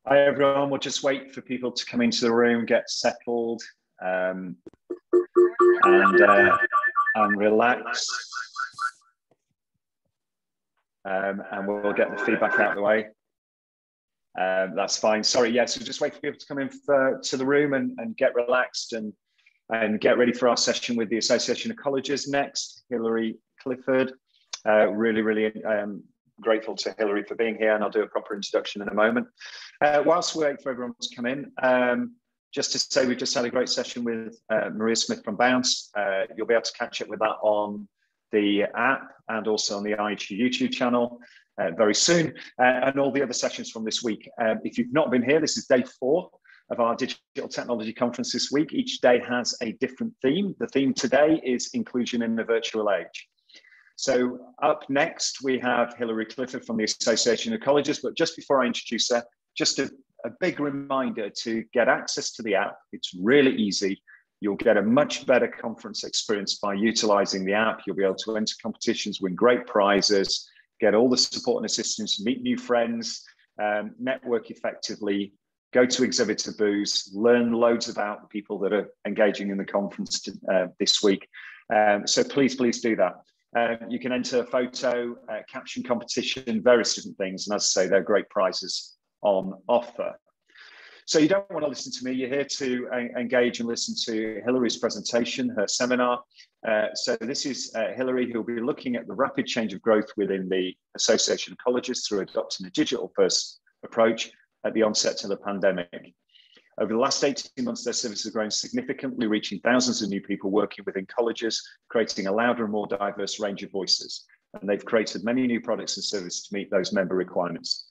Hi everyone, we'll just wait for people to come into the room, get settled, and relax. And we'll get the feedback out of the way. That's fine. Sorry, yeah, so just wait for people to come in to the room and get relaxed and get ready for our session with the Association of Colleges next. Hilary Clifford, really grateful to Hilary for being here, and I'll do a proper introduction in a moment. Whilst we wait for everyone to come in, just to say we've just had a great session with Maria Smith from Bounce. You'll be able to catch up with that on the app and also on the IEP YouTube channel very soon, and all the other sessions from this week. If you've not been here, this is day 4 of our Digital Technology Conference this week. Each day has a different theme. The theme today is inclusion in the virtual age. So up next, we have Hilary Clifford from the Association of Colleges. But just before I introduce her, just a big reminder to get access to the app. It's really easy. You'll get a much better conference experience by utilizing the app. You'll be able to enter competitions, win great prizes, get all the support and assistance, meet new friends, network effectively, go to exhibitor booths, learn loads about the people that are engaging in the conference this week. So please do that. You can enter a photo, caption competition, various different things. And as I say, there are great prizes on offer. So you don't want to listen to me. You're here to engage and listen to Hilary's presentation, her seminar. So this is Hilary, who will be looking at the rapid change of growth within the Association of Colleges through adopting a digital-first approach at the onset of the pandemic. Over the last 18 months, their services have grown significantly, reaching thousands of new people working within colleges, creating a louder and more diverse range of voices. And they've created many new products and services to meet those member requirements.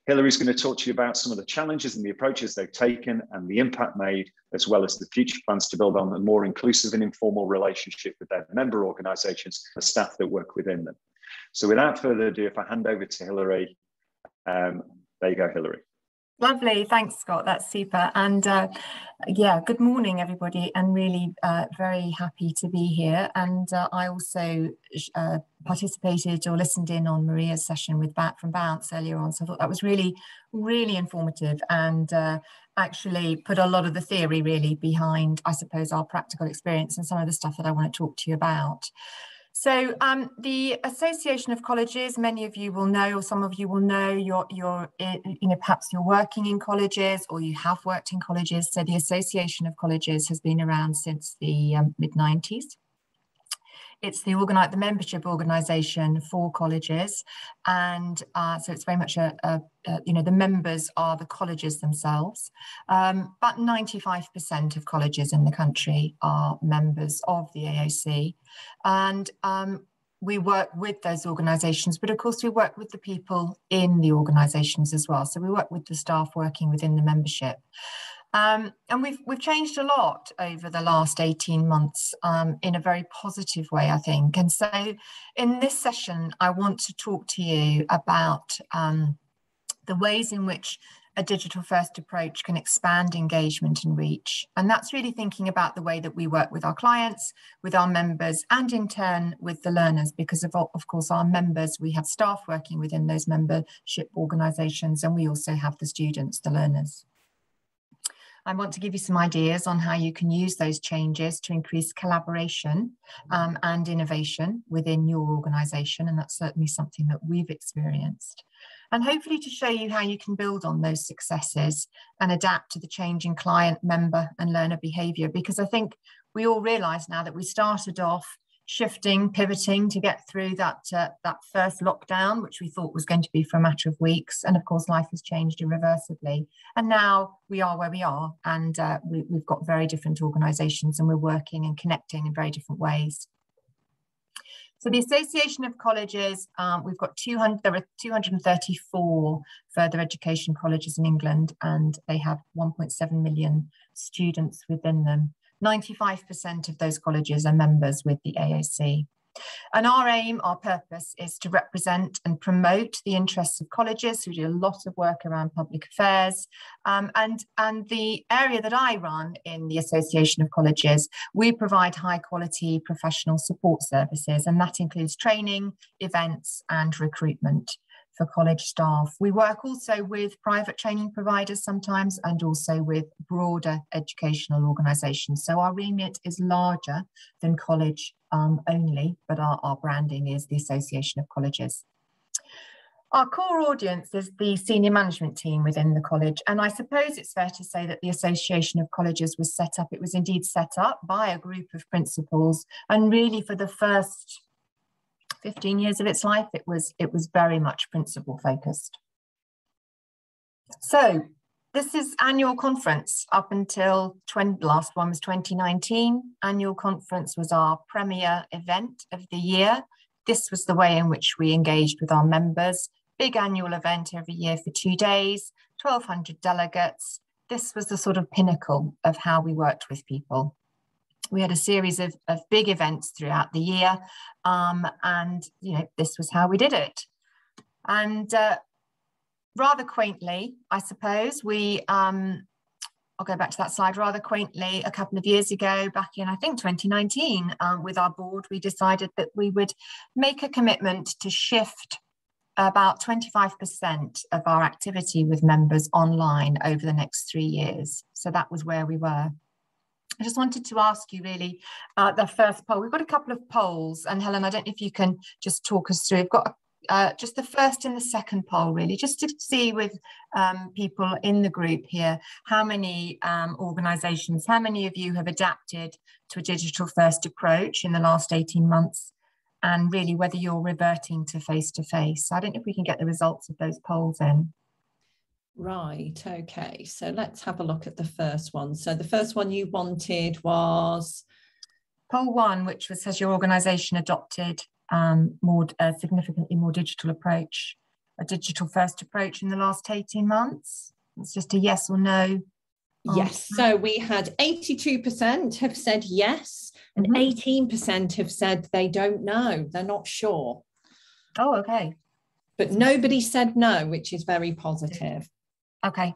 Hilary's going to talk to you about some of the challenges and the approaches they've taken and the impact made, as well as the future plans to build on a more inclusive and informal relationship with their member organisations and staff that work within them. So without further ado, if I hand over to Hilary, there you go, Hilary. Lovely, thanks Scott, that's super. And yeah, good morning everybody, and really very happy to be here. And I also participated or listened in on Maria's session with from Bounce earlier on, so I thought that was really informative, and actually put a lot of the theory really behind, I suppose, our practical experience and some of the stuff that I want to talk to you about. So the Association of Colleges, many of you will know, or some of you will know, perhaps you're working in colleges or you have worked in colleges. So the Association of Colleges has been around since the mid-90s. It's the membership organisation for colleges, and so it's very much the members are the colleges themselves. About 95% of colleges in the country are members of the AOC, and we work with those organisations, but of course we work with the people in the organisations as well. So we work with the staff working within the membership. And we've changed a lot over the last 18 months in a very positive way, I think. And so in this session, I want to talk to you about the ways in which a digital-first approach can expand engagement and reach. And that's really thinking about the way that we work with our clients, with our members, and in turn with the learners, because of course our members, we have staff working within those membership organisations, and we also have the students, the learners. I want to give you some ideas on how you can use those changes to increase collaboration and innovation within your organisation, and that's certainly something that we've experienced. And hopefully to show you how you can build on those successes and adapt to the changing client, member and learner behaviour, because I think we all realise now that we started off shifting, pivoting to get through that first lockdown, which we thought was going to be for a matter of weeks. And of course, life has changed irreversibly. And now we are where we are, and we've got very different organisations, and we're working and connecting in very different ways. So the Association of Colleges, we've got there are 234 further education colleges in England, and they have 1.7 million students within them. 95% of those colleges are members with the AOC. And our aim, our purpose, is to represent and promote the interests of colleges. We do a lot of work around public affairs. And the area that I run in the Association of Colleges, we provide high quality professional support services, and that includes training, events and recruitment for college staff. We work also with private training providers sometimes, and also with broader educational organisations. So our remit is larger than college only, but our branding is the Association of Colleges. Our core audience is the senior management team within the college, and I suppose it's fair to say that the Association of Colleges was set up, it was indeed set up by a group of principals, and really for the first 15 years of its life, it was very much principal focused. So this is annual conference up until last one was 2019. Annual conference was our premier event of the year. This was the way in which we engaged with our members. Big annual event every year for 2 days, 1,200 delegates. This was the sort of pinnacle of how we worked with people. We had a series of big events throughout the year, and this was how we did it. And rather quaintly, I suppose, I'll go back to that slide. Rather quaintly, a couple of years ago, back in, I think, 2019, with our board, we decided that we would make a commitment to shift about 25% of our activity with members online over the next 3 years. So that was where we were. I just wanted to ask you really, the first poll, we've got a couple of polls, and Helen, I don't know if you can just talk us through. We've got just the first and the second poll really, just to see with people in the group here, how many organisations, how many of you have adapted to a digital first approach in the last 18 months, and really whether you're reverting to face-to-face. I don't know if we can get the results of those polls in. Right, okay, so let's have a look at the first one. So the first one you wanted was? Poll 1, which was, has your organisation adopted significantly more digital approach, a digital first approach in the last 18 months? It's just a yes or no. Yes, so we had 82% have said yes, and 18% have said they don't know, they're not sure. Oh, okay. But nobody said no, which is very positive. Okay,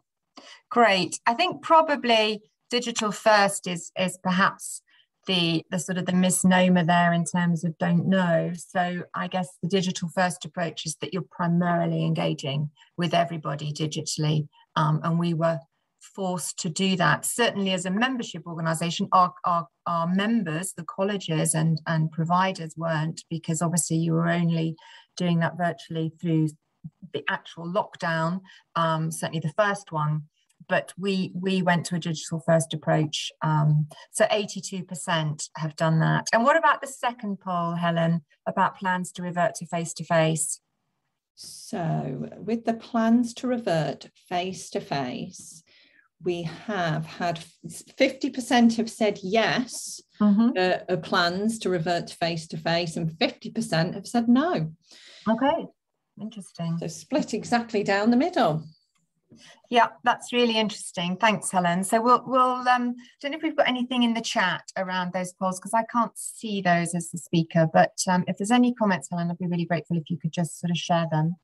great. I think probably digital first is perhaps the sort of the misnomer there in terms of don't know. So I guess the digital first approach is that you're primarily engaging with everybody digitally, and we were forced to do that. Certainly as a membership organisation, our members, the colleges and providers weren't, because obviously you were only doing that virtually through the actual lockdown, certainly the first one. But we went to a digital first approach. So 82% have done that. And what about the second poll, Helen, about plans to revert to face-to-face? So with the plans to revert face-to-face, we have had 50% have said yes, plans to revert to face-to-face, and 50% have said no. Okay, interesting. So split exactly down the middle. Yeah, that's really interesting. Thanks, Helen. So we'll don't know if we've got anything in the chat around those polls, because I can't see those as the speaker, but if there's any comments, Helen, I'd be really grateful if you could just sort of share them.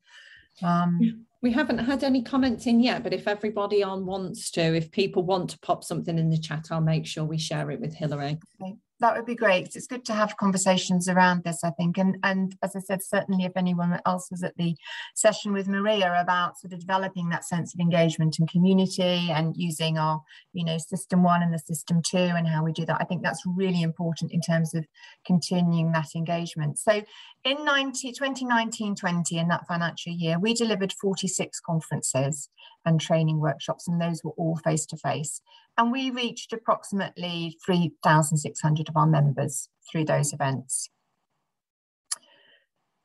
We haven't had any comments in yet, but if everybody on wants to, if people want to pop something in the chat, I'll make sure we share it with Hilary. Okay. That would be great. It's good to have conversations around this, I think. And as I said, certainly if anyone else was at the session with Maria about sort of developing that sense of engagement and community and using our, system 1 and the system 2 and how we do that, I think that's really important in terms of continuing that engagement. So in 2019-20 in that financial year, we delivered 46 conferences and training workshops, and those were all face-to-face. And we reached approximately 3,600 of our members through those events.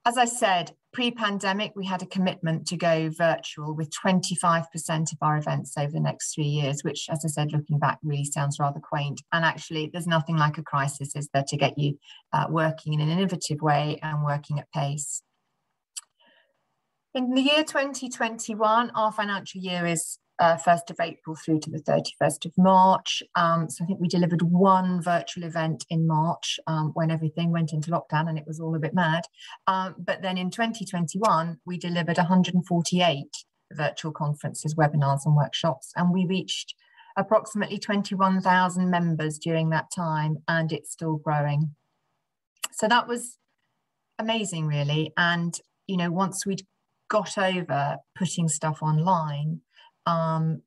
As I said, pre-pandemic, we had a commitment to go virtual with 25% of our events over the next 3 years, which, as I said, looking back, really sounds rather quaint. And actually, there's nothing like a crisis, is there, to get you working in an innovative way and working at pace. In the year 2021, our financial year is 1st of April through to the 31st of March. So I think we delivered one virtual event in March when everything went into lockdown and it was all a bit mad. But then in 2021, we delivered 148 virtual conferences, webinars and workshops, and we reached approximately 21,000 members during that time, and it's still growing. So that was amazing, really. And, once we'd got over putting stuff online, and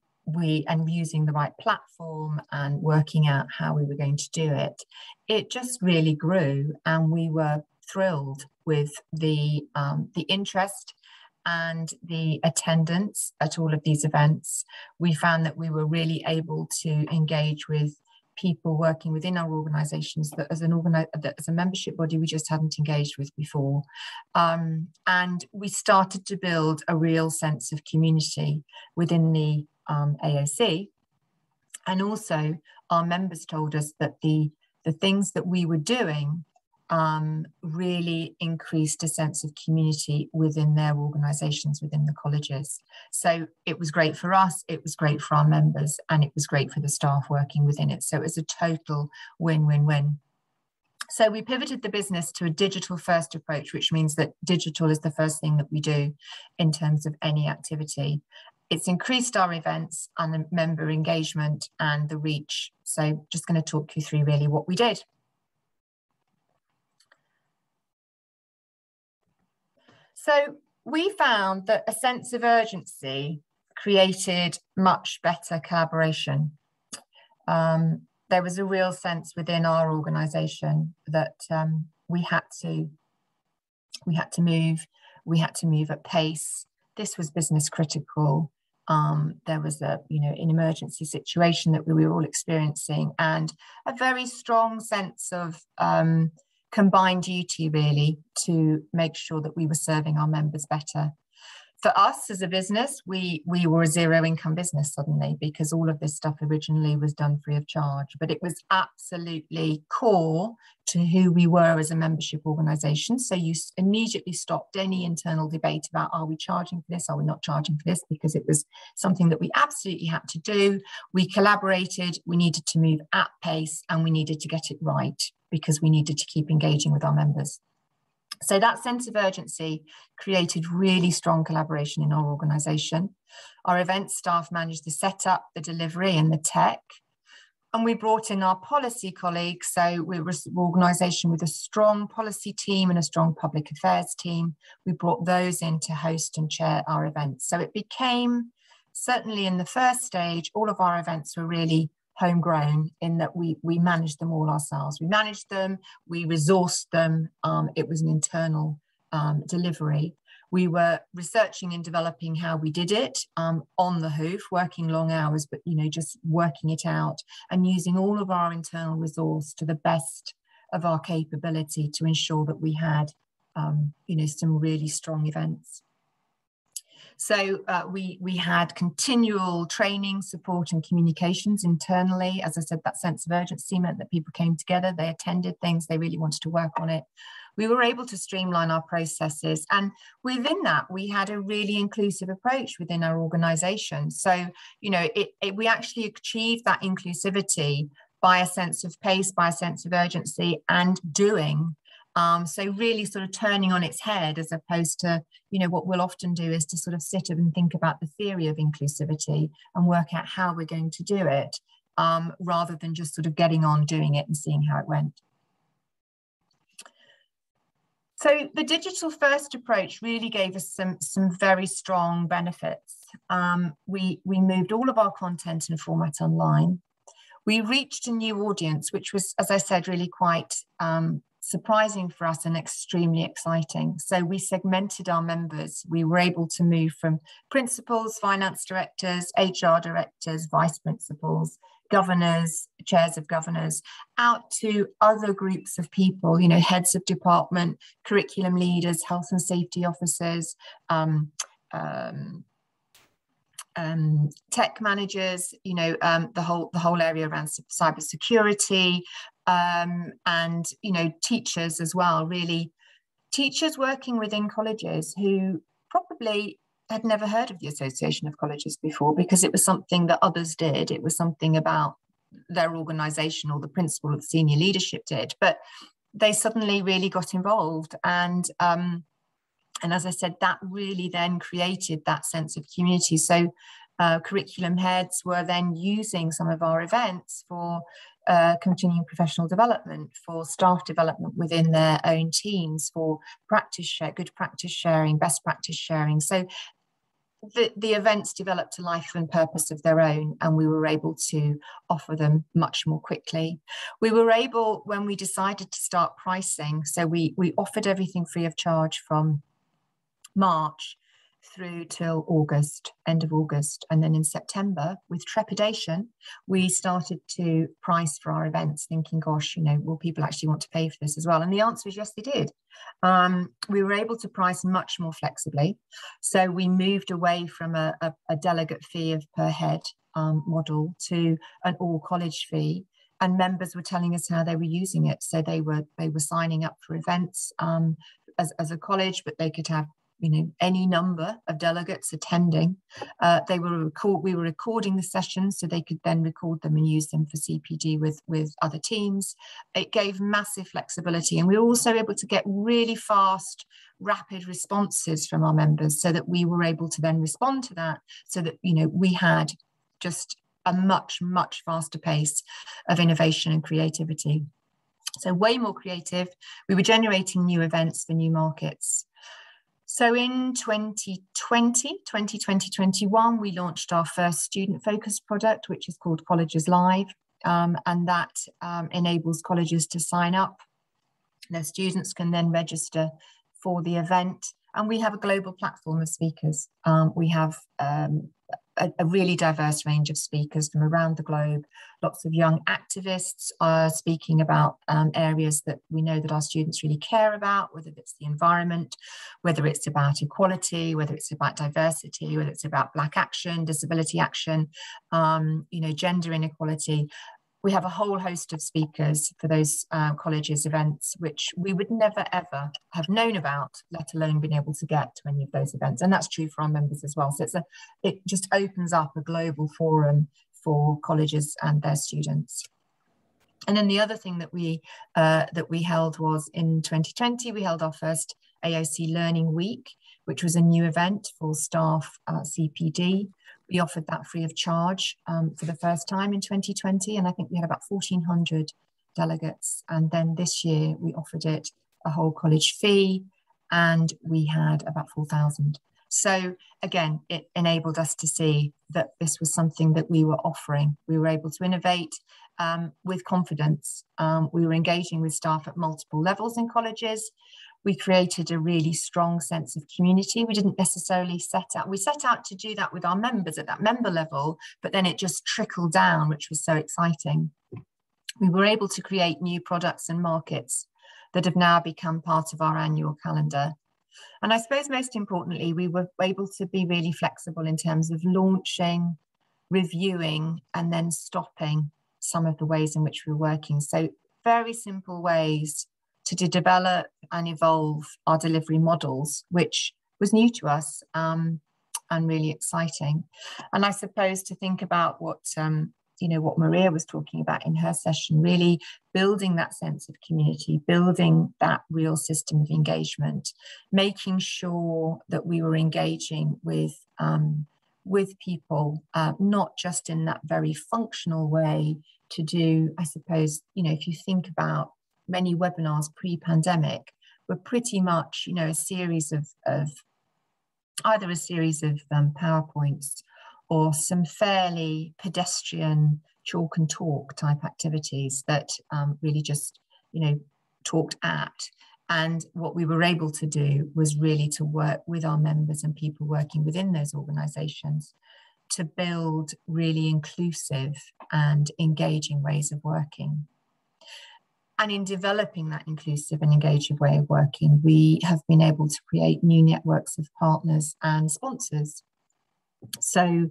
using the right platform and working out how we were going to do it, it just really grew, and we were thrilled with the interest and the attendance at all of these events. We found that we were really able to engage with people working within our organisations that as a membership body we just hadn't engaged with before, and we started to build a real sense of community within the AOC. And also our members told us that the things that we were doing really increased a sense of community within their organisations, within the colleges. So it was great for us, it was great for our members, and it was great for the staff working within it. So it was a total win-win-win. So we pivoted the business to a digital first approach, which means that digital is the first thing that we do in terms of any activity. It's increased our events and the member engagement and the reach. So just going to talk you through really what we did. So we found that a sense of urgency created much better collaboration. There was a real sense within our organisation that we had to move at pace. This was business critical. There was an emergency situation that we were all experiencing, and a very strong sense of combined duty really to make sure that we were serving our members better. For us as a business, we were a zero income business suddenly, because all of this stuff originally was done free of charge, but it was absolutely core to who we were as a membership organisation. So you immediately stopped any internal debate about, are we charging for this, are we not charging for this, because it was something that we absolutely had to do. We collaborated, we needed to move at pace, and we needed to get it right because we needed to keep engaging with our members. So that sense of urgency created really strong collaboration in our organisation. Our events staff managed the setup, the delivery and the tech. And we brought in our policy colleagues. So we were an organisation with a strong policy team and a strong public affairs team. We brought those in to host and chair our events. So it became, certainly in the first stage, all of our events were really homegrown in that we managed them all ourselves. We managed them, we resourced them. It was an internal delivery. We were researching and developing how we did it on the hoof, working long hours, but just working it out and using all of our internal resource to the best of our capability to ensure that we had some really strong events. So we had continual training, support and communications internally. As I said, that sense of urgency meant that people came together, they attended things, they really wanted to work on it. We were able to streamline our processes, and within that we had a really inclusive approach within our organisation. So we actually achieved that inclusivity by a sense of pace, by a sense of urgency and doing. So really sort of turning on its head, as opposed to, what we'll often do is to sort of sit and think about the theory of inclusivity and work out how we're going to do it, rather than just sort of getting on doing it and seeing how it went. So the digital first approach really gave us some very strong benefits. We moved all of our content and format online. We reached a new audience, which was, as I said, really quite surprising for us and extremely exciting. So we segmented our members. We were able to move from principals, finance directors, HR directors, vice principals, governors, chairs of governors, out to other groups of people, heads of department, curriculum leaders, health and safety officers, tech managers, the whole area around cybersecurity, and teachers as well. Really, teachers working within colleges who probably had never heard of the Association of Colleges before, because it was something that others did. It was something about their organisation or the principal or the senior leadership did, but they suddenly really got involved. And as I said, that really then created that sense of community. So curriculum heads were then using some of our events for continuing professional development, for staff development within their own teams, for good practice sharing, best practice sharing. So the events developed a life and purpose of their own, and we were able to offer them much more quickly. We were able, when we decided to start pricing, so we offered everything free of charge from March through till August, end of August. And then in September, with trepidation, we started to price for our events, thinking, gosh, will people actually want to pay for this as well? And the answer is yes, they did. We were able to price much more flexibly. So we moved away from a delegate fee of per head model to an all college fee. And members were telling us how they were using it. So they were signing up for events as a college, but they could have any number of delegates attending. We were recording the sessions, so they could then record them and use them for CPD with other teams. It gave massive flexibility, and we were also able to get really fast, rapid responses from our members, so that we were able to then respond to that, so that we had just a much, much faster pace of innovation and creativity. So way more creative. We were generating new events for new markets. So in 2021, we launched our first student-focused product, which is called Colleges Live, and that enables colleges to sign up. Their students can then register for the event, and we have a global platform of speakers. We have a really diverse range of speakers from around the globe, lots of young activists speaking about areas that we know that our students really care about, whether it's the environment, whether it's about equality, whether it's about diversity, whether it's about Black action, disability action, gender inequality. We have a whole host of speakers for those colleges events, which we would never, ever have known about, let alone been able to get to any of those events. And that's true for our members as well. So it just opens up a global forum for colleges and their students. And then the other thing that we held was in 2020, we held our first AOC Learning Week, which was a new event for staff CPD. We offered that free of charge for the first time in 2020, and I think we had about 1,400 delegates. And then this year we offered it a whole college fee, and we had about 4,000. So again, it enabled us to see that this was something that we were offering. We were able to innovate with confidence. We were engaging with staff at multiple levels in colleges. We created a really strong sense of community. We didn't necessarily set out to do that with our members at that member level, but then it just trickled down, which was so exciting. We were able to create new products and markets that have now become part of our annual calendar. And I suppose most importantly, we were able to be really flexible in terms of launching, reviewing, and then stopping some of the ways in which we're working. So very simple ways to develop and evolve our delivery models, which was new to us and really exciting. And I suppose to think about what Maria was talking about in her session, really building that sense of community, building that real system of engagement, making sure that we were engaging with people, not just in that very functional way to do, I suppose, if you think about many webinars pre-pandemic were pretty much, a series of PowerPoints or some fairly pedestrian chalk and talk type activities that really just, talked at. And what we were able to do was really to work with our members and people working within those organisations to build really inclusive and engaging ways of working. And in developing that inclusive and engaging way of working, we have been able to create new networks of partners and sponsors. So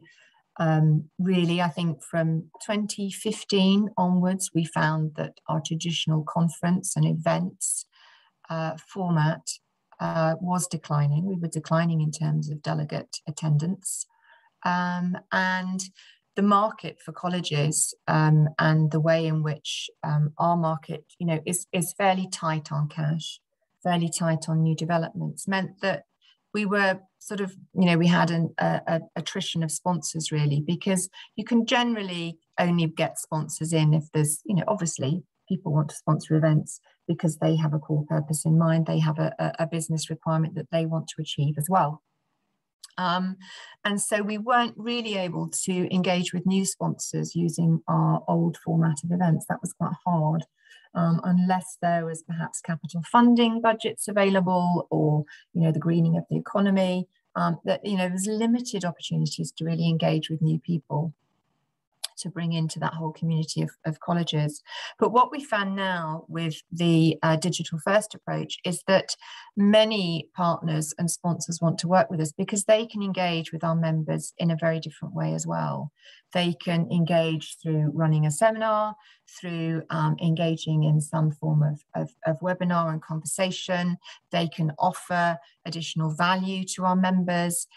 really, I think from 2015 onwards, we found that our traditional conference and events format was declining. We were declining in terms of delegate attendance. And the market for colleges and the way in which our market, is fairly tight on cash, fairly tight on new developments, meant that we were sort of, we had an attrition of sponsors really, because you can generally only get sponsors in if there's, obviously people want to sponsor events because they have a core purpose in mind. They have a business requirement that they want to achieve as well. And so we weren't really able to engage with new sponsors using our old format of events. That was quite hard, unless there was perhaps capital funding budgets available, or, the greening of the economy, there's limited opportunities to really engage with new people to bring into that whole community of colleges. But what we found now with the digital first approach is that many partners and sponsors want to work with us because they can engage with our members in a very different way as well. They can engage through running a seminar, through engaging in some form of webinar and conversation. They can offer additional value to our members.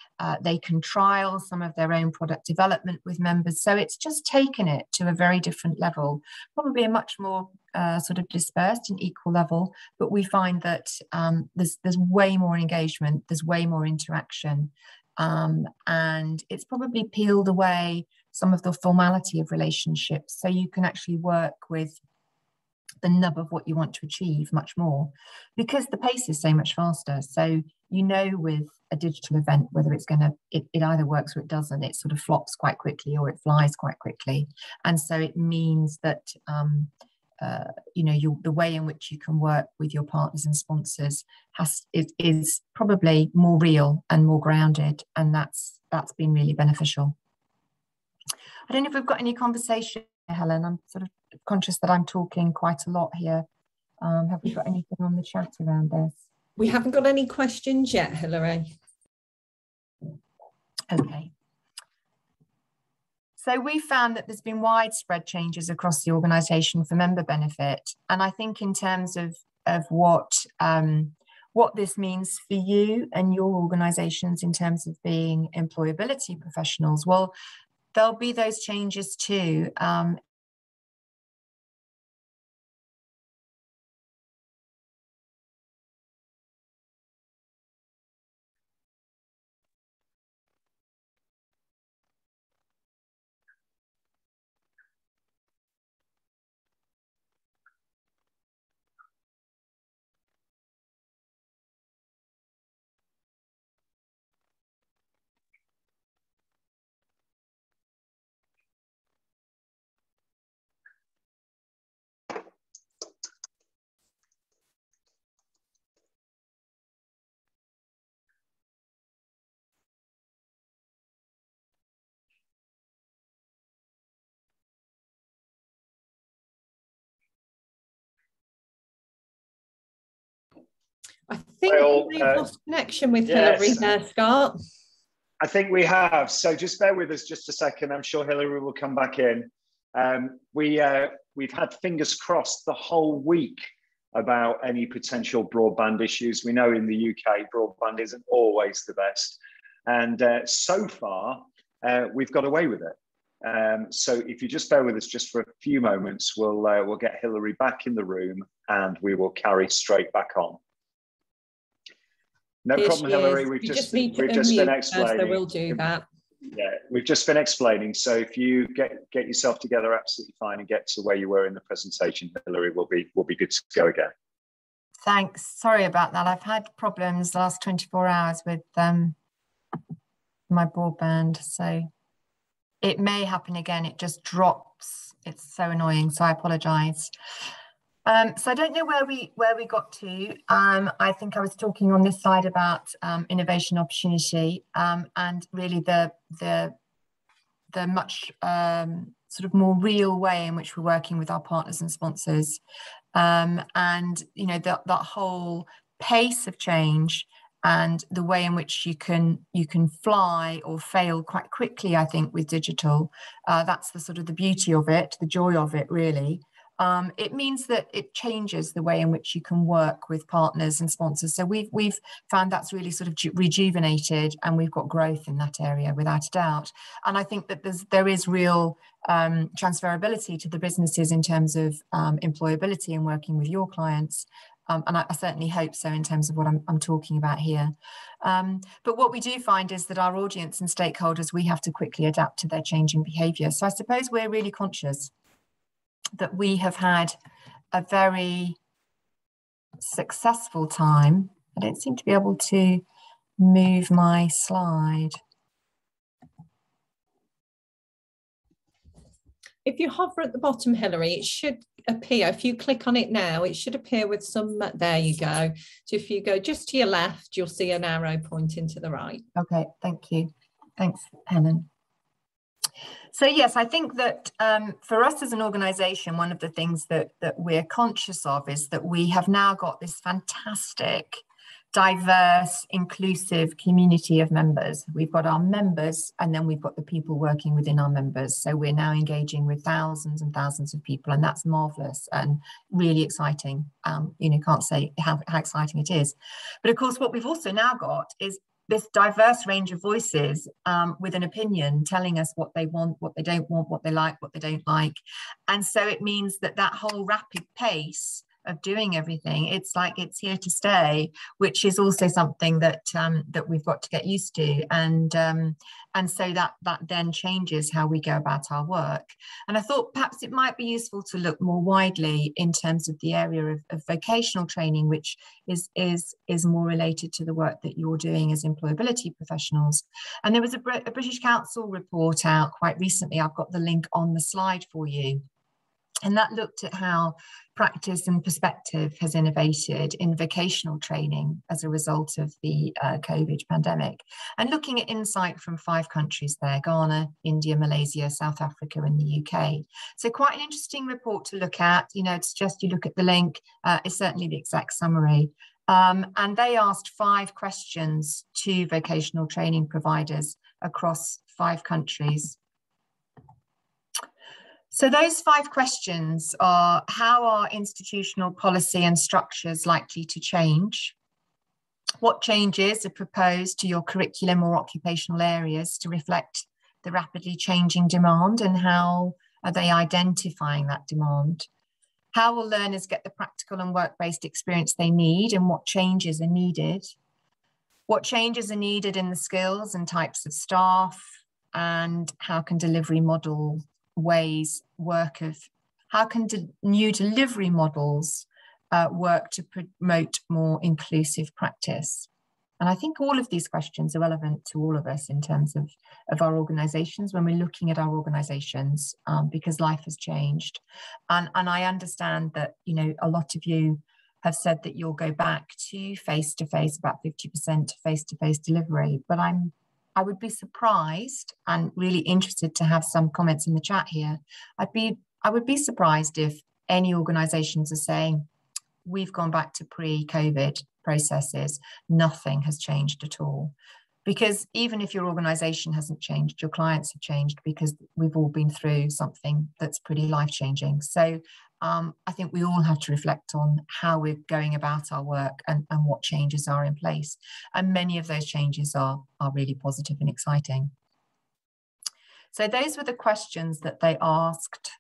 They can trial some of their own product development with members. So it's just taken it to a very different level, probably a much more sort of dispersed and equal level. But we find that there's way more engagement, there's way more interaction. And it's probably peeled away some of the formality of relationships, so you can actually work with the nub of what you want to achieve much more, because the pace is so much faster. So with a digital event whether it's it either works or it doesn't. It sort of flops quite quickly or it flies quite quickly, and so it means that the way in which you can work with your partners and sponsors is probably more real and more grounded, and that's been really beneficial. I don't know if we've got any conversation, Helen. I'm sort of conscious that I'm talking quite a lot here. Have we got anything on the chat around this? We haven't got any questions yet, Hilary. Okay. So we found that there's been widespread changes across the organisation for member benefit. And I think in terms of what this means for you and your organisations in terms of being employability professionals, well, there'll be those changes too. I think we've lost connection with Hilary there, Scott. I think we have. So just bear with us just a second. I'm sure Hilary will come back in. We've had fingers crossed the whole week about any potential broadband issues. We know in the UK, broadband isn't always the best. And so far, we've got away with it. So if you just bear with us just for a few moments, we'll get Hilary back in the room and we will carry straight back on. No problem, Hilary. We've just been explaining. So we'll do that. Yeah, we've just been explaining. So if you get yourself together, absolutely fine, and get to where you were in the presentation, Hilary, we'll be good to go again. Thanks. Sorry about that. I've had problems the last 24 hours with my broadband, so it may happen again. It just drops. It's so annoying. So I apologise. So I don't know where we got to. I think I was talking on this slide about innovation opportunity, and really the much sort of more real way in which we're working with our partners and sponsors, and that whole pace of change and the way in which you can fly or fail quite quickly. I think with digital, that's the sort of the beauty of it, the joy of it, really. It means that it changes the way in which you can work with partners and sponsors. So we've found that's really sort of rejuvenated, and we've got growth in that area without a doubt. And I think that there is real transferability to the businesses in terms of employability and working with your clients. And I certainly hope so in terms of what I'm talking about here. But what we do find is that our audience and stakeholders, we have to quickly adapt to their changing behaviour. So I suppose we're really conscious that we have had a very successful time. I don't seem to be able to move my slide. If you hover at the bottom, Hilary, it should appear. If you click on it now, it should appear with some, there you go. So if you go just to your left, you'll see an arrow pointing to the right. Okay, thank you. Thanks, Helen. So yes, I think that for us as an organisation, one of the things that we're conscious of is that we have now got this fantastic, diverse, inclusive community of members. We've got our members, and then we've got the people working within our members. So we're now engaging with thousands and thousands of people, and that's marvellous and really exciting. You know, can't say how exciting it is. But of course, what we've also now got is this diverse range of voices with an opinion, telling us what they want, what they don't want, what they like, what they don't like. And so it means that that whole rapid pace of doing everything, it's like it's here to stay, which is also something that that we've got to get used to, and so that then changes how we go about our work. And I thought perhaps it might be useful to look more widely in terms of the area of vocational training, which is more related to the work that you're doing as employability professionals. And there was a British Council report out quite recently. I've got the link on the slide for you. And that looked at how practice and perspective has innovated in vocational training as a result of the COVID pandemic. And looking at insight from 5 countries there: Ghana, India, Malaysia, South Africa, and the UK. So quite an interesting report to look at. You know, I'd suggest you look at the link. It's certainly the exact summary. And they asked 5 questions to vocational training providers across 5 countries. So those 5 questions are: how are institutional policy and structures likely to change? What changes are proposed to your curriculum or occupational areas to reflect the rapidly changing demand, and how are they identifying that demand? How will learners get the practical and work-based experience they need, and what changes are needed? What changes are needed in the skills and types of staff, and how can delivery model ways work of how can new delivery models work to promote more inclusive practice? And I think all of these questions are relevant to all of us in terms of our organisations when we're looking at our organisations, because life has changed. And I understand that, you know, a lot of you have said that you'll go back to face-to-face, about 50% face-to-face delivery, but I would be surprised, and really interested to have some comments in the chat here. I would be surprised if any organisations are saying we've gone back to pre-COVID processes. Nothing has changed at all, because even if your organisation hasn't changed, your clients have changed, because we've all been through something that's pretty life-changing. So I think we all have to reflect on how we're going about our work and what changes are in place. And many of those changes are really positive and exciting. So those were the questions that they asked.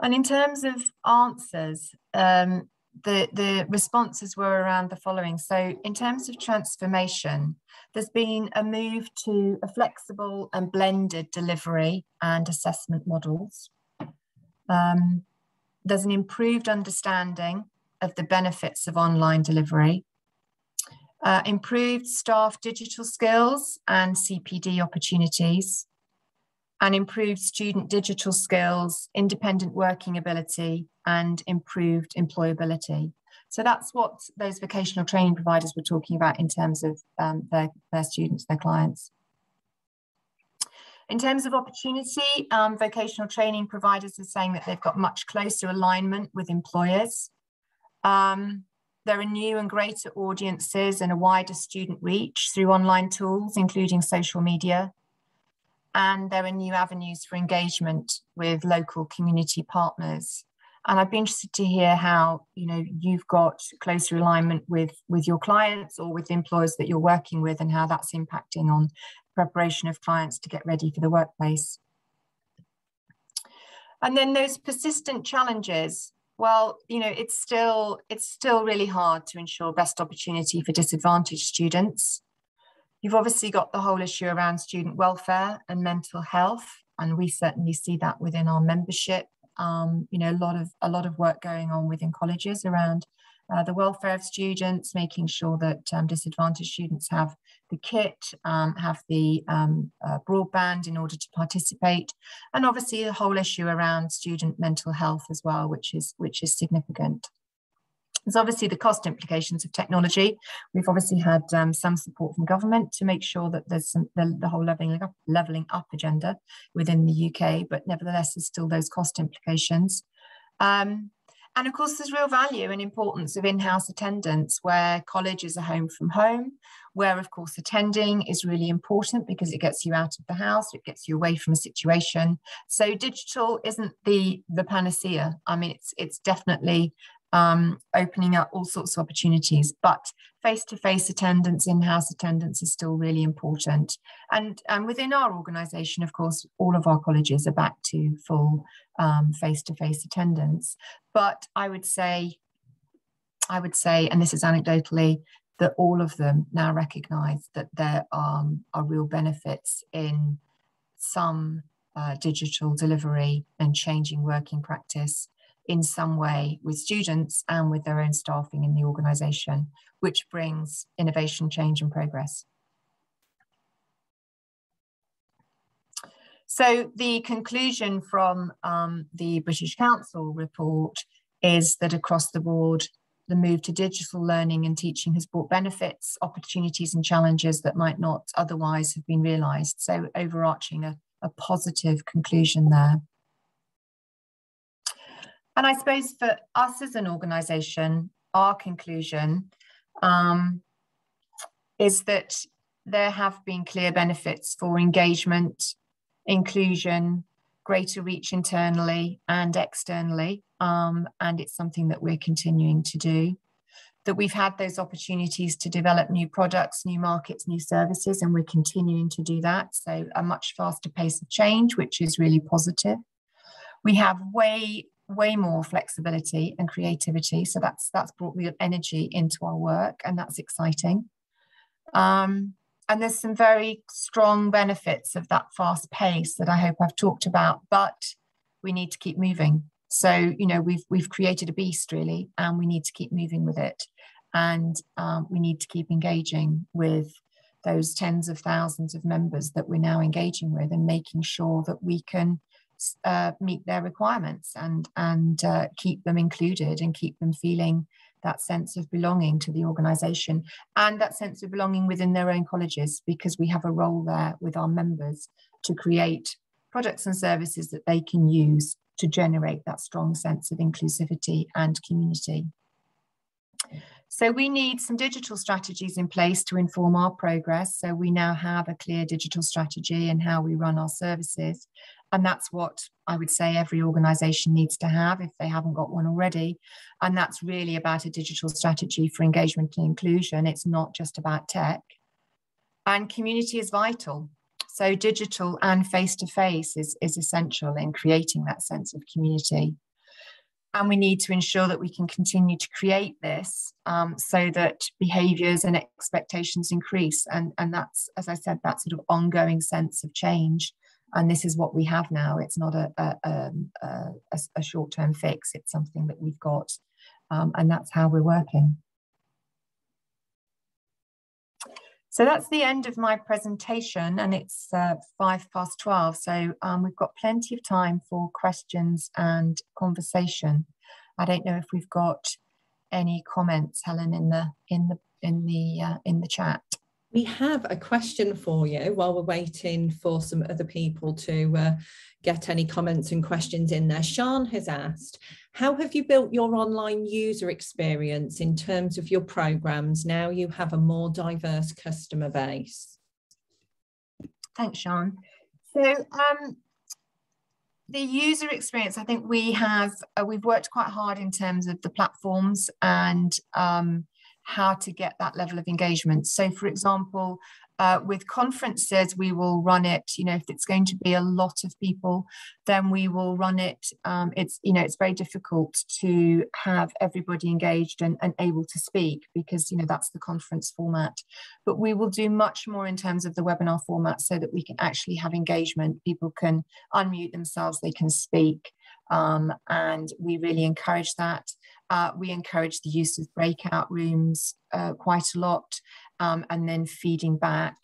And in terms of answers, the responses were around the following. So in terms of transformation, there's been a move to a flexible and blended delivery and assessment models. There's an improved understanding of the benefits of online delivery, improved staff digital skills and CPD opportunities, and improved student digital skills, independent working ability, and improved employability. So that's what those vocational training providers were talking about in terms of their students, their clients. In terms of opportunity, vocational training providers are saying that they've got much closer alignment with employers. There are new and greater audiences and a wider student reach through online tools, including social media. And there are new avenues for engagement with local community partners. And I'd be interested to hear how, you know, you've got closer alignment with your clients or with the employers that you're working with, and how that's impacting on preparation of clients to get ready for the workplace. And then those persistent challenges. Well, you know, it's still really hard to ensure best opportunity for disadvantaged students. You've obviously got the whole issue around student welfare and mental health, and we certainly see that within our membership. You know, a lot of work going on within colleges around the welfare of students, making sure that disadvantaged students have the kit, have the broadband in order to participate, and obviously the whole issue around student mental health as well, which is significant. There's obviously the cost implications of technology. We've obviously had some support from government to make sure that there's the whole levelling up agenda within the UK, but nevertheless, there's still those cost implications. And of course, there's real value and importance of in-house attendance, where college is a home from home, where, of course, attending is really important because it gets you out of the house, it gets you away from a situation. So digital isn't the panacea. I mean, it's definitely opening up all sorts of opportunities, but face-to-face attendance, in-house attendance is still really important. And within our organisation, of course, all of our colleges are back to full face-to-face attendance. But I would say, and this is anecdotally, that all of them now recognise that there are real benefits in some digital delivery and changing working practice in some way with students and with their own staffing in the organisation, which brings innovation, change and progress. So the conclusion from the British Council report is that across the board, the move to digital learning and teaching has brought benefits, opportunities and challenges that might not otherwise have been realised. So overarching a positive conclusion there. And I suppose for us as an organisation, our conclusion is that there have been clear benefits for engagement, inclusion, greater reach internally and externally, and it's something that we're continuing to do. That we've had those opportunities to develop new products, new markets, new services, and we're continuing to do that. So a much faster pace of change, which is really positive. We have way more flexibility and creativity, so that's brought real energy into our work, and that's exciting. And there's some very strong benefits of that fast pace that I hope I've talked about, but we need to keep moving. So, you know, we've created a beast really, and we need to keep moving with it, and we need to keep engaging with those tens of thousands of members that we're now engaging with, and making sure that we can meet their requirements and keep them included and keep them feeling that sense of belonging to the organisation and that sense of belonging within their own colleges, because we have a role there with our members to create products and services that they can use to generate that strong sense of inclusivity and community. So we need some digital strategies in place to inform our progress. So we now have a clear digital strategy and how we run our services. And that's what I would say every organisation needs to have if they haven't got one already. And that's really about a digital strategy for engagement and inclusion. It's not just about tech. And community is vital. So digital and face-to-face is essential in creating that sense of community. And we need to ensure that we can continue to create this so that behaviours and expectations increase. And that's, as I said, that sort of ongoing sense of change. And this is what we have now. It's not a short-term fix. It's something that we've got. And that's how we're working. So that's the end of my presentation, and it's 12:05. So we've got plenty of time for questions and conversation. I don't know if we've got any comments, Helen, in the chat. We have a question for you while we're waiting for some other people to get any comments and questions in there. Sean has asked, how have you built your online user experience in terms of your programs now you have a more diverse customer base? Thanks, Sean. So the user experience, I think we've worked quite hard in terms of the platforms and how to get that level of engagement. So for example, With conferences, we will run it, if it's going to be a lot of people, then we will run it. It's very difficult to have everybody engaged and able to speak, because, that's the conference format. But we will do much more in terms of the webinar format, so that we can actually have engagement. People can unmute themselves, they can speak, and we really encourage that. We encourage the use of breakout rooms quite a lot, and then feeding back.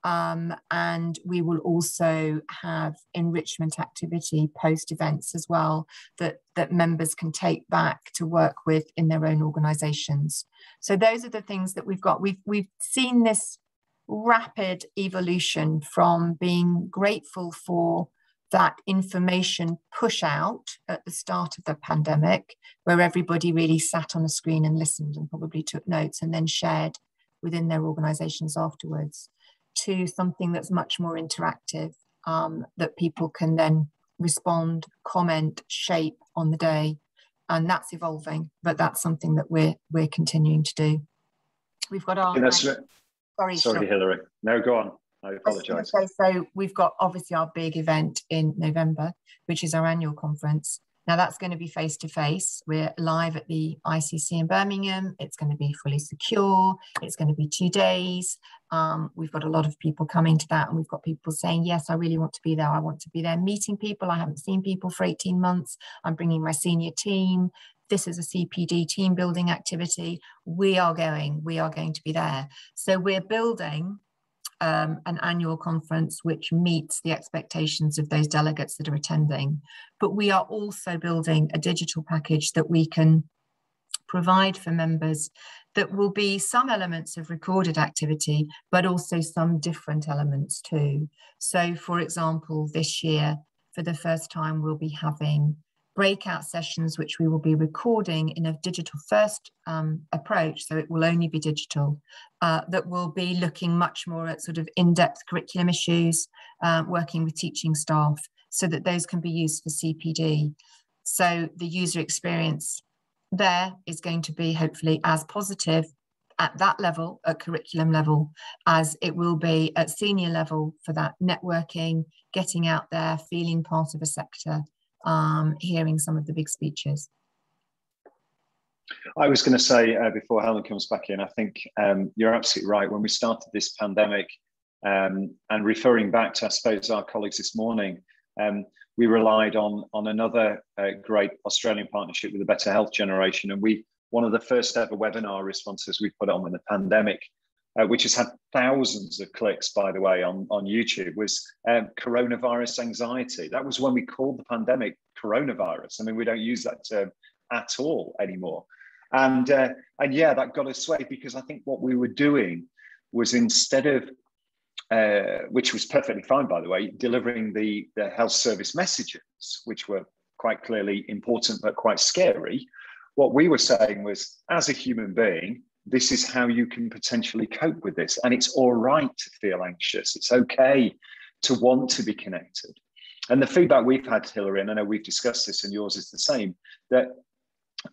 And we will also have enrichment activity post events as well, that members can take back to work with in their own organisations. So those are the things that we've got. We've seen this rapid evolution from being grateful for that information push out at the start of the pandemic, where everybody really sat on a screen and listened and probably took notes and then shared within their organisations afterwards, to something that's much more interactive, that people can then respond, comment, shape on the day. And that's evolving, but that's something that we're continuing to do. We've got our... Sorry, Hilary. No, go on. I apologise. So we've got obviously our big event in November, which is our annual conference. Now that's going to be face-to-face. We're live at the ICC in Birmingham. It's going to be fully secure. It's going to be 2 days. We've got a lot of people coming to that, and we've got people saying, yes, I really want to be there. I want to be there meeting people. I haven't seen people for 18 months. I'm bringing my senior team. This is a CPD team building activity. We are going to be there. So we're building an annual conference which meets the expectations of those delegates that are attending. But we are also building a digital package that we can provide for members, that will be some elements of recorded activity, but also some different elements too. So for example, this year, for the first time, we'll be having breakout sessions, which we will be recording in a digital first approach, so it will only be digital, that will be looking much more at sort of in-depth curriculum issues, working with teaching staff, so that those can be used for CPD. So the user experience there is going to be hopefully as positive at that level, at curriculum level, as it will be at senior level for that networking, getting out there, feeling part of a sector, hearing some of the big speeches. I was going to say, before Helen comes back in, I think you're absolutely right. When we started this pandemic, and referring back to, I suppose, our colleagues this morning, we relied on another great Australian partnership with the Better Health Generation. And one of the first ever webinar responses we put on in the pandemic, which has had thousands of clicks, by the way, on YouTube, was coronavirus anxiety. That was when we called the pandemic coronavirus. I mean, we don't use that term at all anymore. And yeah, that got us swayed, because I think what we were doing was, instead of, which was perfectly fine, by the way, delivering the health service messages, which were quite clearly important but quite scary, what we were saying was, as a human being, this is how you can potentially cope with this. And it's all right to feel anxious. It's okay to want to be connected. And the feedback we've had, Hilary, and I know we've discussed this and yours is the same, that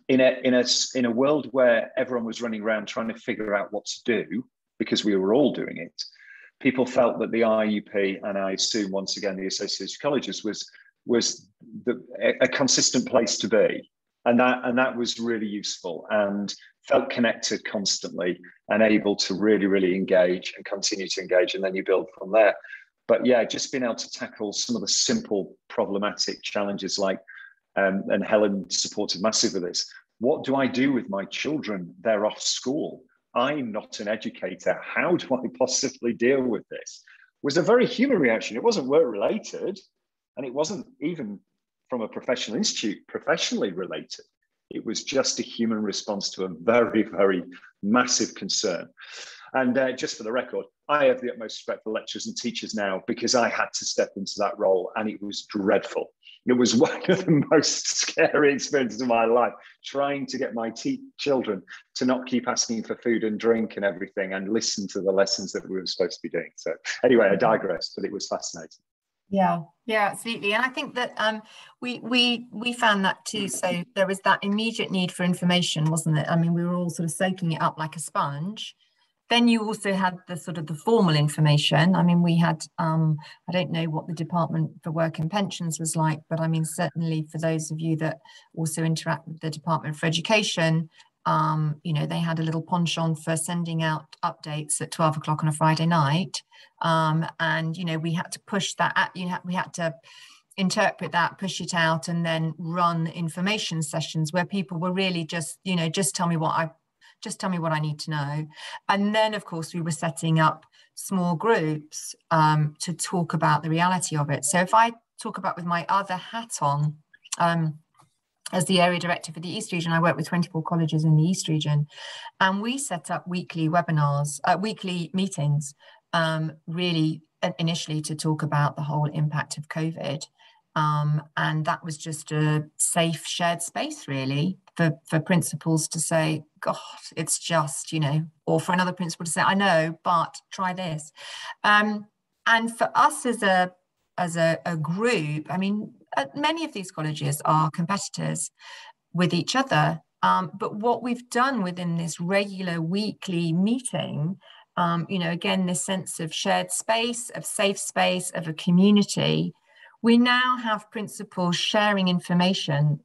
in a world where everyone was running around trying to figure out what to do, because we were all doing it, people felt that the IEP, and I assume once again the Associated Colleges, was a consistent place to be. And that was really useful, and felt connected constantly and able to really, really engage and continue to engage, and then you build from there. But yeah, just being able to tackle some of the simple problematic challenges, like, and Helen supported massively with this, what do I do with my children? They're off school. I'm not an educator. How do I possibly deal with this? Was a very human reaction. It wasn't work related, and it wasn't even from a professional institute professionally related. It was just a human response to a very, very massive concern. And just for the record, I have the utmost respect for lecturers and teachers now, because I had to step into that role, and it was dreadful. It was one of the most scary experiences of my life, trying to get my children to not keep asking for food and drink and everything, and listen to the lessons that we were supposed to be doing. So anyway, I digress, but it was fascinating. Yeah, absolutely. And I think that we found that too. So there was that immediate need for information, wasn't it? I mean, we were all sort of soaking it up like a sponge. Then you also had the sort of the formal information. I mean, we had, I don't know what the Department for Work and Pensions was like, but I mean, certainly for those of you that also interact with the Department for Education, you know, they had a little penchant for sending out updates at 12 o'clock on a Friday night. And, you know, we had to push that, we had to interpret that, push it out, and then run information sessions where people were really just, you know, just tell me what I need to know. And then, of course, we were setting up small groups to talk about the reality of it. So if I talk about with my other hat on, as the area director for the East Region, I work with 24 colleges in the East Region, and we set up weekly webinars, weekly meetings, really initially to talk about the whole impact of COVID. And that was just a safe shared space, really, for principals to say, God, it's just, you know, or for another principal to say, I know, but try this. And for us as a group, I mean, many of these colleges are competitors with each other. But what we've done within this regular weekly meeting, you know, again, this sense of shared space, of safe space, of a community, we now have principals sharing information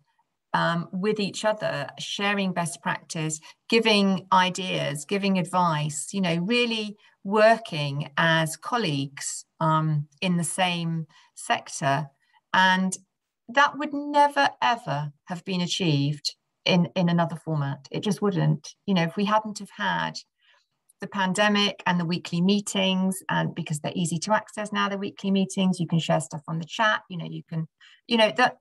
with each other, sharing best practice, giving ideas, giving advice, you know, really working as colleagues in the same sector. And that would never, ever have been achieved in another format. It just wouldn't. You know, if we hadn't have had the pandemic and the weekly meetings, and because they're easy to access now, the weekly meetings, you can share stuff on the chat, you know, you can, you know, that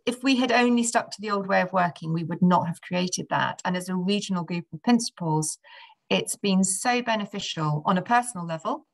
if we had only stuck to the old way of working, we would not have created that. And as a regional group of principals, it's been so beneficial on a personal level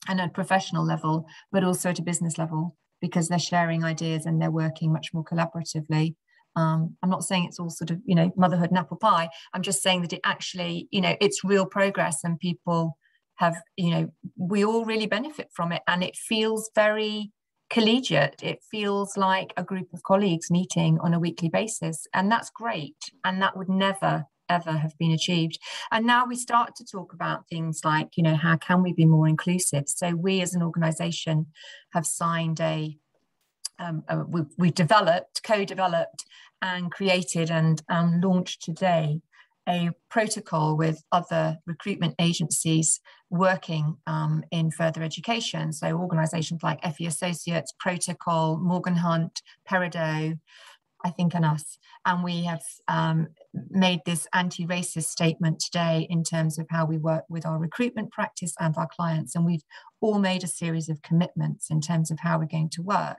and a professional level, but also at a business level, because they're sharing ideas and they're working much more collaboratively. I'm not saying it's all sort of, you know, motherhood and apple pie. I'm just saying that it actually, you know, it's real progress, and people have, you know, we all really benefit from it, and it feels very collegiate. It feels like a group of colleagues meeting on a weekly basis, and that's great. And that would never, ever have been achieved. And now we start to talk about things like, you know, how can we be more inclusive? So we as an organization have signed we've developed, co-developed and created and launched today a protocol with other recruitment agencies working in further education. So organizations like FE Associates, Protocol, Morgan Hunt, Peridot, I think, and us. And we have made this anti-racist statement today in terms of how we work with our recruitment practice and our clients. And we've all made a series of commitments in terms of how we're going to work.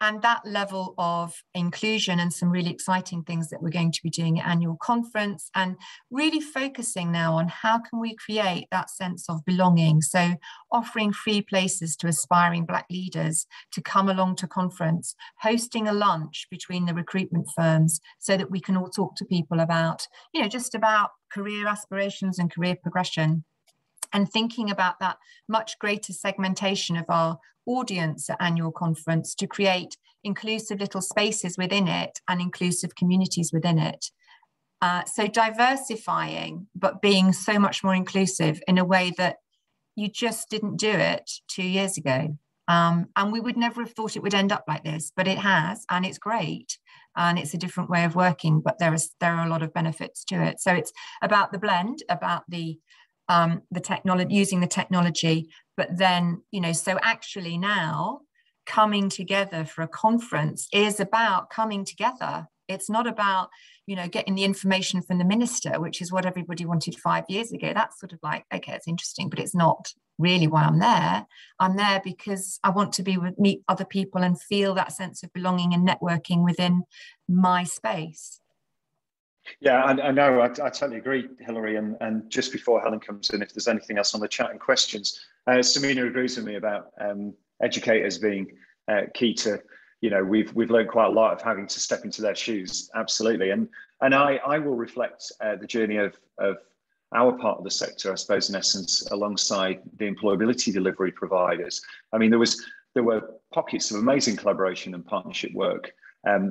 And that level of inclusion and some really exciting things that we're going to be doing at annual conference, and really focusing now on how can we create that sense of belonging. So offering free places to aspiring Black leaders to come along to conference, hosting a lunch between the recruitment firms so that we can all talk to people about, you know, just about career aspirations and career progression, and thinking about that much greater segmentation of our audience at annual conference to create inclusive little spaces within it and inclusive communities within it. So diversifying, but being so much more inclusive in a way that you just didn't do it 2 years ago. And we would never have thought it would end up like this, but it has, and it's great. And it's a different way of working, but there are a lot of benefits to it. So it's about the blend, about the technology, using the technology, but then, you know, so actually now coming together for a conference is about coming together. It's not about, you know, getting the information from the minister, which is what everybody wanted 5 years ago. That's sort of like, okay, it's interesting, but it's not really why I'm there. I'm there because I want to meet other people and feel that sense of belonging and networking within my space. Yeah, I know, I totally agree, Hilary. And just before Helen comes in, if there's anything else on the chat and questions, Samina agrees with me about educators being key to, you know, we've learned quite a lot of having to step into their shoes, absolutely. And I will reflect the journey of our part of the sector, I suppose, in essence, alongside the employability delivery providers. I mean, there were pockets of amazing collaboration and partnership work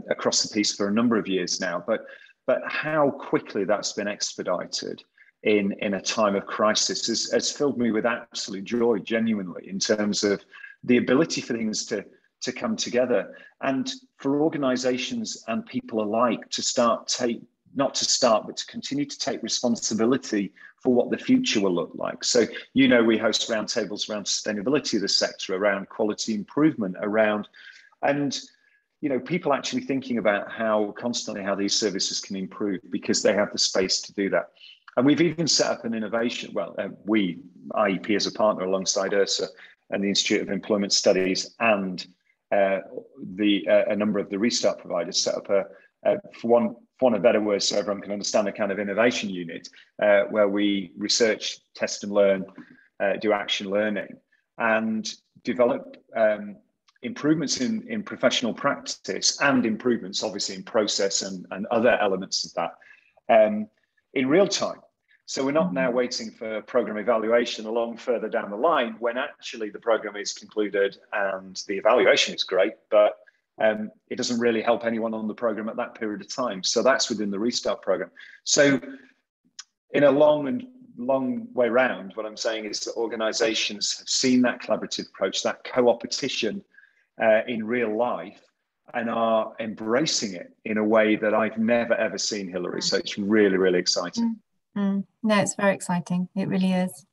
across the piece for a number of years now, but how quickly that's been expedited in a time of crisis has filled me with absolute joy, genuinely, in terms of the ability for things to come together, and for organizations and people alike to but to continue to take responsibility for what the future will look like. So, we host roundtables around sustainability of the sector, around quality improvement, and people actually thinking about how these services can improve because they have the space to do that. And we've even set up an innovation, IEP as a partner alongside URSA and the Institute of Employment Studies and a number of the restart providers set up for want of better words, so everyone can understand, a kind of innovation unit where we research, test and learn, do action learning, and develop improvements in professional practice and improvements obviously in process and other elements of that in real time. So we're not now waiting for program evaluation along further down the line when actually the program is concluded and the evaluation is great, but it doesn't really help anyone on the program at that period of time. So that's within the restart program. So in a long way round, what I'm saying is that organizations have seen that collaborative approach, that co-opetition in real life, and are embracing it in a way that I've never, ever seen, Hilary. So it's really, really exciting. No, it's very exciting. It really is.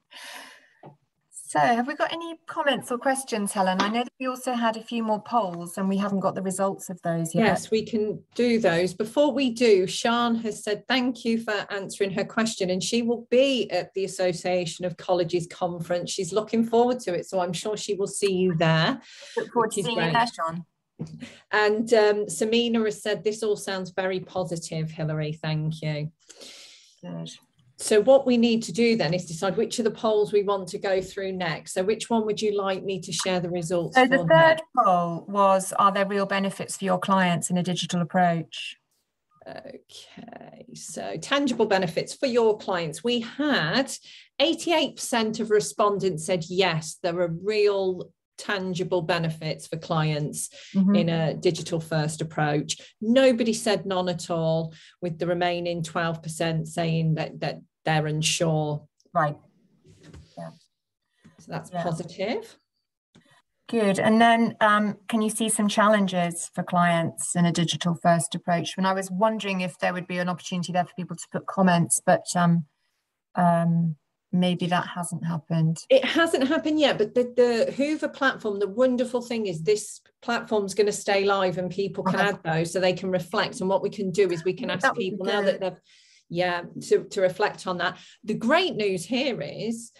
So have we got any comments or questions, Helen? I know that we also had a few more polls and we haven't got the results of those yet. Yes, we can do those. Before we do, Sian has said thank you for answering her question, and she will be at the Association of Colleges conference. She's looking forward to it, so I'm sure she will see you there. Look forward to seeing you there, Sian. And Samina has said this all sounds very positive, Hilary. Thank you. Good. So what we need to do then is decide which of the polls we want to go through next. So which one would you like me to share the results for? So the third poll was, are there real benefits for your clients in a digital approach? Okay, so tangible benefits for your clients. We had 88% of respondents said yes, there are real tangible benefits for clients in a digital first approach. Nobody said none at all, with the remaining 12% saying that they're unsure. Right. Yeah. So that's positive. Good. And then can you see some challenges for clients in a digital first approach? And I was wondering if there would be an opportunity there for people to put comments, but maybe that hasn't happened. It hasn't happened yet, but the Hoover platform, the wonderful thing is this platform's going to stay live and people can add those so they can reflect. And what we can do is we can ask people now that they've, to reflect on that. The great news here is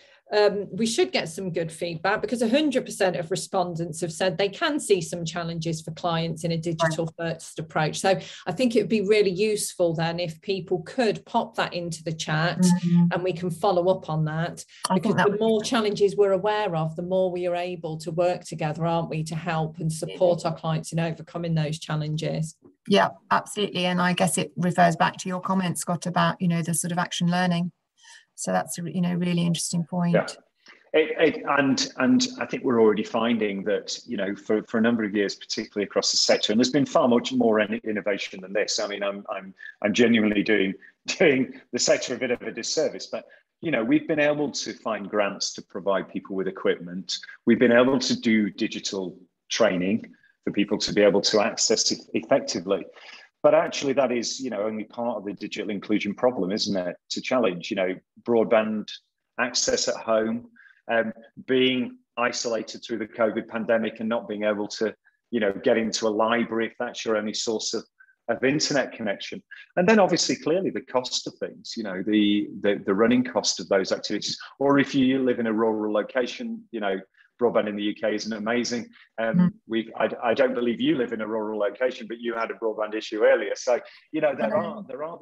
we should get some good feedback, because 100% of respondents have said they can see some challenges for clients in a digital first approach. So I think it would be really useful then if people could pop that into the chat and we can follow up on that, because the more challenges we're aware of, the more we are able to work together, aren't we, to help and support our clients in overcoming those challenges. Yeah, absolutely. And I guess it refers back to your comment, Scott, about, the sort of action learning. So that's a really interesting point. Yeah. And I think we're already finding that, for a number of years, particularly across the sector, and there's been far much more innovation than this. I mean, I'm genuinely doing the sector a bit of a disservice, but we've been able to find grants to provide people with equipment. We've been able to do digital training for people to be able to access it effectively. But actually, that is, only part of the digital inclusion problem, isn't it? To challenge, broadband access at home, being isolated through the COVID pandemic and not being able to, get into a library if that's your only source of internet connection. And then obviously, clearly, the cost of things, the running cost of those activities. Or if you live in a rural location, broadband in the UK isn't amazing. I don't believe you live in a rural location, but you had a broadband issue earlier. So there are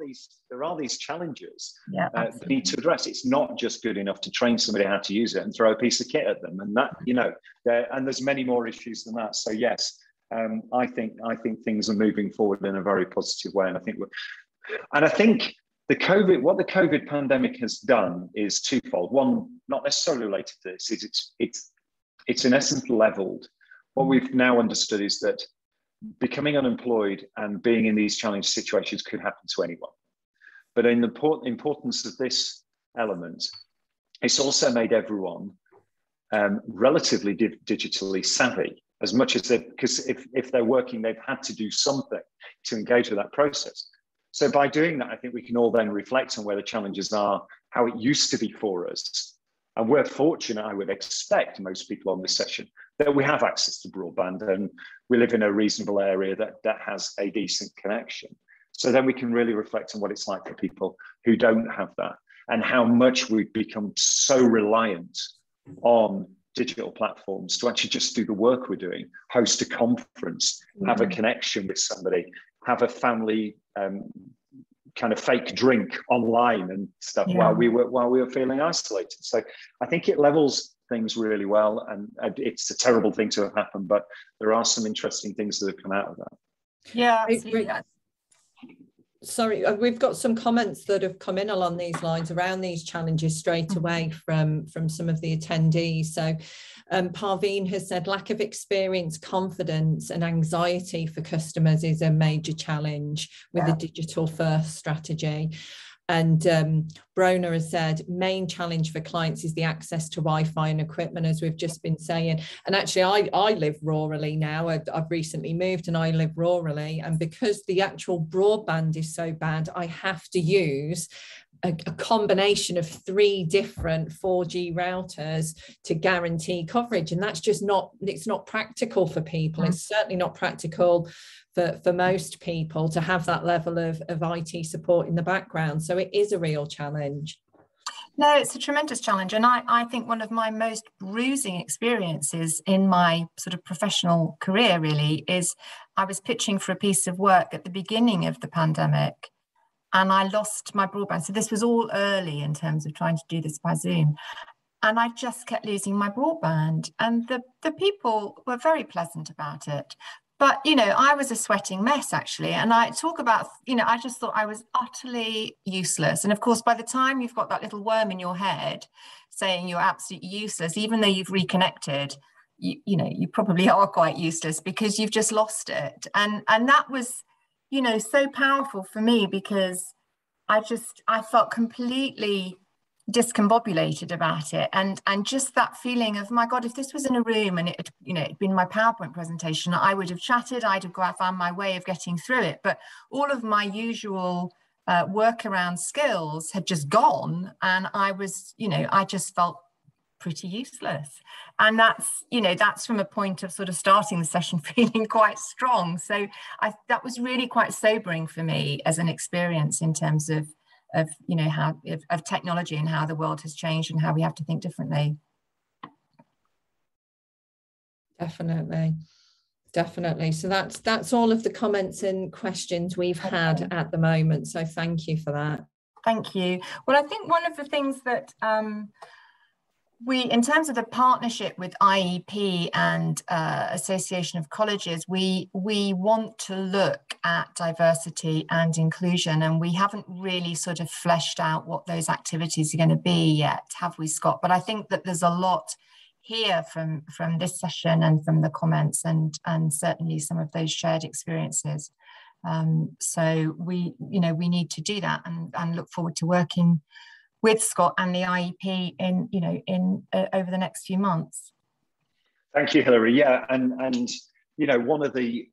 these challenges that need to address. It's not just good enough to train somebody how to use it and throw a piece of kit at them, and that and there's many more issues than that. So yes, I think things are moving forward in a very positive way, and I think the COVID pandemic has done is twofold. One, not necessarily related to this, is it's in essence leveled. What we've now understood is that becoming unemployed and being in these challenging situations could happen to anyone. But in the importance of this element, it's also made everyone relatively digitally savvy, as much as because if they're working, they've had to do something to engage with that process. So by doing that, I think we can all then reflect on where the challenges are, how it used to be for us. And we're fortunate, I would expect, most people on this session, that we have access to broadband and we live in a reasonable area that has a decent connection. So then we can really reflect on what it's like for people who don't have that, and how much we've become so reliant on digital platforms to actually just do the work we're doing, host a conference, have a connection with somebody, have a family kind of fake drink online and stuff while we were feeling isolated. So I think it levels things really well, and it's a terrible thing to have happened, but there are some interesting things that have come out of that. Yeah, absolutely. Sorry, we've got some comments that have come in along these lines around these challenges straight away from some of the attendees. So Parveen has said lack of experience, confidence and anxiety for customers is a major challenge with a digital first strategy. And Brona has said main challenge for clients is the access to Wi-Fi and equipment, as we've just been saying. And actually I live rurally now. I've recently moved and I live rurally, and because the actual broadband is so bad, I have to use a combination of 3 different 4G routers to guarantee coverage, and that's just it's not practical for people. It's certainly not practical for most people to have that level of IT support in the background. So it is a real challenge. No, it's a tremendous challenge. And I think one of my most bruising experiences in my sort of professional career really is I was pitching for a piece of work at the beginning of the pandemic, and I lost my broadband. So this was all early in terms of trying to do this by Zoom. And I just kept losing my broadband. And the people were very pleasant about it. But, you know, I was a sweating mess, actually. And I talk about, you know, I just thought I was utterly useless. And of course, by the time you've got that little worm in your head saying you're absolutely useless, even though you've reconnected, you know, you probably are quite useless because you've just lost it. And that was, you know, so powerful for me, because I felt completely discombobulated about it, and just that feeling of, my God, if this was in a room and it, you know, it'd been my PowerPoint presentation, I would have chatted, I'd have found my way of getting through it, but all of my usual workaround skills had just gone, and I was, you know, I just felt pretty useless. And that's, you know, that's from a point of sort of starting the session feeling quite strong. So that was really quite sobering for me as an experience in terms of you know, how of technology and how the world has changed and how we have to think differently. Definitely. So that's all of the comments and questions we've had at the moment. So thank you for that. Thank you. Well, I think one of the things that we, in terms of the partnership with IEP and Association of Colleges, we want to look at diversity and inclusion, and we haven't really sort of fleshed out what those activities are going to be yet, have we, Scott? But I think that there's a lot here from this session and from the comments, and certainly some of those shared experiences. So we need to do that, and look forward to working with Scott and the IEP in over the next few months. Thank you, Hilary. Yeah, and you know, one of the,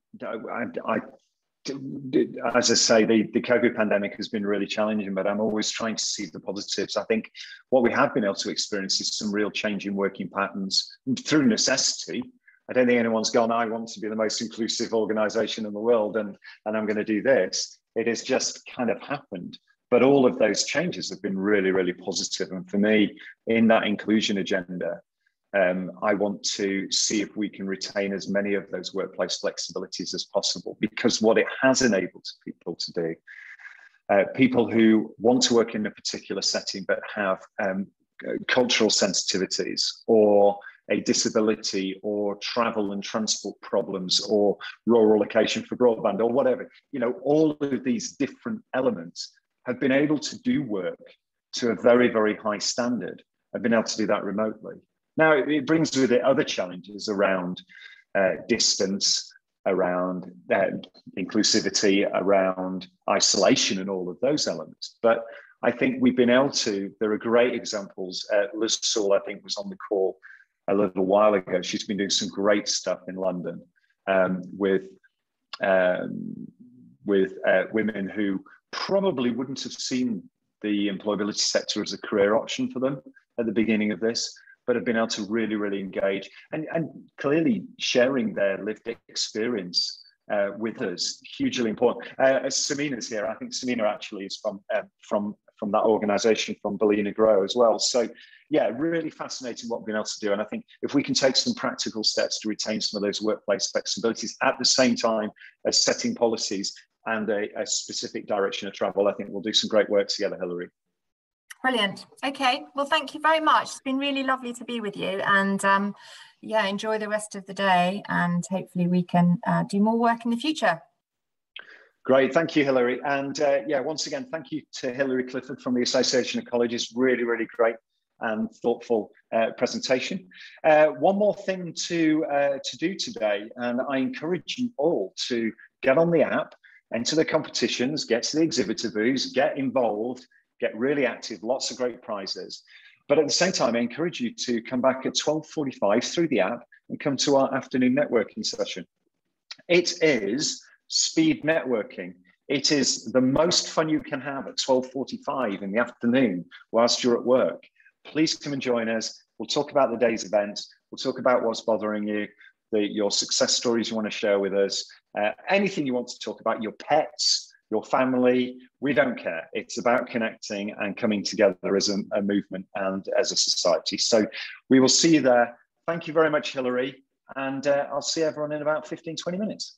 as I say, the COVID pandemic has been really challenging, but I'm always trying to see the positives. I think what we have been able to experience is some real change in working patterns through necessity. I don't think anyone's gone, I want to be the most inclusive organisation in the world, and I'm going to do this. It has just kind of happened. But all of those changes have been really, really positive. And for me, in that inclusion agenda, I want to see if we can retain as many of those workplace flexibilities as possible, because what it has enabled people to do, people who want to work in a particular setting but have cultural sensitivities or a disability or travel and transport problems or rural location for broadband or whatever, you know, all of these different elements have been able to do work to a very, very high standard. I've been able to do that remotely. Now, it brings with it other challenges around distance, around inclusivity, around isolation and all of those elements. But I think we've been able to, there are great examples. Liz Sewell, I think, was on the call a little while ago. She's been doing some great stuff in London with women who probably wouldn't have seen the employability sector as a career option for them at the beginning of this, but have been able to really, really engage and clearly sharing their lived experience with us, hugely important. Samina's here. I think Samina actually is from that organisation, from Bellina Grow as well. So yeah, really fascinating what we've been able to do. And I think if we can take some practical steps to retain some of those workplace flexibilities at the same time as setting policies and a specific direction of travel, I think we'll do some great work together, Hilary. Brilliant. Okay, well, thank you very much. It's been really lovely to be with you, and yeah, enjoy the rest of the day, and hopefully we can do more work in the future. Great, thank you, Hilary. And yeah, once again, thank you to Hilary Clifford from the Association of Colleges. Really, really great and thoughtful presentation. One more thing to do today, and I encourage you all to get on the app, enter the competitions, get to the exhibitor booths, get involved, get really active, lots of great prizes. But at the same time, I encourage you to come back at 12:45 through the app and come to our afternoon networking session. It is speed networking. It is the most fun you can have at 12:45 in the afternoon whilst you're at work. Please come and join us. We'll talk about the day's events. We'll talk about what's bothering you, your success stories you want to share with us, anything you want to talk about, your pets, your family, we don't care. It's about connecting and coming together as a movement and as a society. So we will see you there. Thank you very much, Hilary. And I'll see everyone in about 15, 20 minutes.